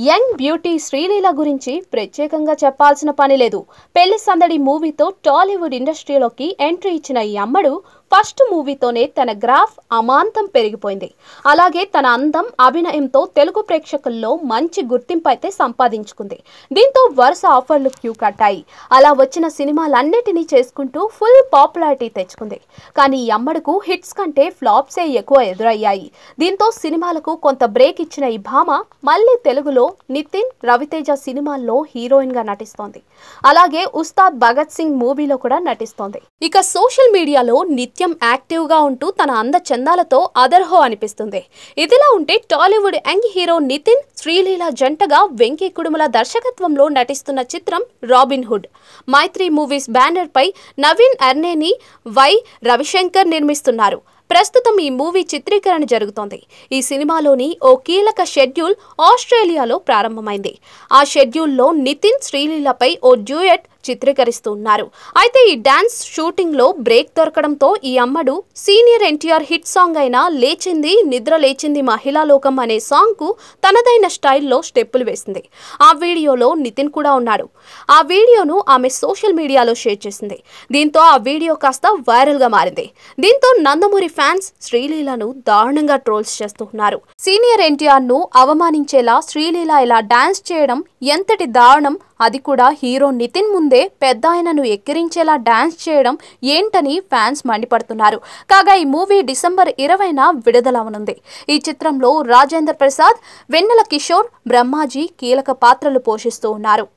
Young beauty Sreeleela గురించి ప్రత్యేకంగా చెప్పాల్సిన పని లేదు. పెళ్లి సందడి మూవీతో టాలీవుడ్ ఇండస్ట్రీలోకి ఎంట్రీ ఇచ్చిన ఈ అమ్మడు ఫస్ట్ మూవీతోనే తన గ్రాఫ్ అమాంతం పెరిగిపోయింది. అలాగే తన అందం, అభినయంతో తెలుగు ప్రేక్షకుల్లో మంచి గుర్తింపు అయితే సంపాదించుకుంది. దీంతో వరుస ఆఫర్లు క్యూ కట్టాయి. అలా వచ్చిన సినిమాలన్నిటినీ చేసుకుంటూ ఫుల్ పాపులారిటీ తెచ్చుకుంది. కానీ ఈ అమ్మడుకు హిట్స్ కంటే ఫ్లాప్సే ఎక్కువ ఎదురయ్యాయి. దీంతో సినిమాలకు కొంత బ్రేక్ ఇచ్చిన ఈ భామ మళ్ళీ తెలుగులో నితిన్, రవితేజ సినిమాల్లో హీరోయిన్ గా నటిస్తోంది. అలాగే ఉస్తాద్ భగత్ సింగ్ మూవీలో కూడా నటిస్తోంది. ఇక సోషల్ మీడియాలో నిత్యం యాక్టివ్ గా ఉంటూ తన అందచందాలతో అదర్హో అనిపిస్తుంది. ఇదిలా ఉంటే Tollywood young hero Nitin, Sreeleela జంటగా వెంకీ కుడుముల దర్శకత్వంలో నటిస్తున్న చిత్రం Robin Hood. Mythri movies banner పై నవీన్ అర్నేని, వై రవిశంకర్ నిర్మిస్తున్నారు. ప్రస్తుతం ఈ మూవీ చిత్రీకరణ జరుగుతోంది. ఈ సినిమాలోని ఓ కీలక షెడ్యూల్ ఆస్ట్రేలియాలో ప్రారంభమైంది. ఆ షెడ్యూల్లో నితిన్, శ్రీలీలపై ఓ డ్యూయట్ చిత్రీకరిస్తున్నారు. అయితే ఈ డాన్స్ షూటింగ్ లో బ్రేక్ దొరకడంతో ఈ అమ్మడు సీనియర్ ఎన్టీఆర్ హిట్ సాంగ్ అయిన లేచింది నిద్ర లేచింది మహిళా లోకం అనే సాంగ్ కు తనదైన స్టైల్లో స్టెప్పులు వేసింది. ఆ వీడియోలో నితిన్ కూడా ఉన్నాడు. ఆ వీడియోను ఆమె సోషల్ మీడియాలో షేర్ చేసింది. దీంతో ఆ వీడియో కాస్త వైరల్ గా మారింది. దీంతో నందమూరి ఫ్యాన్స్ శ్రీలీలను దారుణంగా ట్రోల్స్ చేస్తున్నారు. సీనియర్ ఎన్టీఆర్ ను అవమానించేలా శ్రీలీల ఇలా డాన్స్ చేయడం ఎంతటి దారుణం, అది కూడా హీరో నితిన్ ముందే పెద్ద ఆయనను ఎక్కిరించేలా డాన్స్ చేయడం ఏంటని ఫ్యాన్స్ మండిపడుతున్నారు. కాగా ఈ మూవీ డిసెంబర్ 20న విడుదలవనుంది. ఈ చిత్రంలో రాజేంద్ర ప్రసాద్, వెన్నెల కిషోర్, బ్రహ్మాజీ కీలక పాత్రలు పోషిస్తూ ఉన్నారు.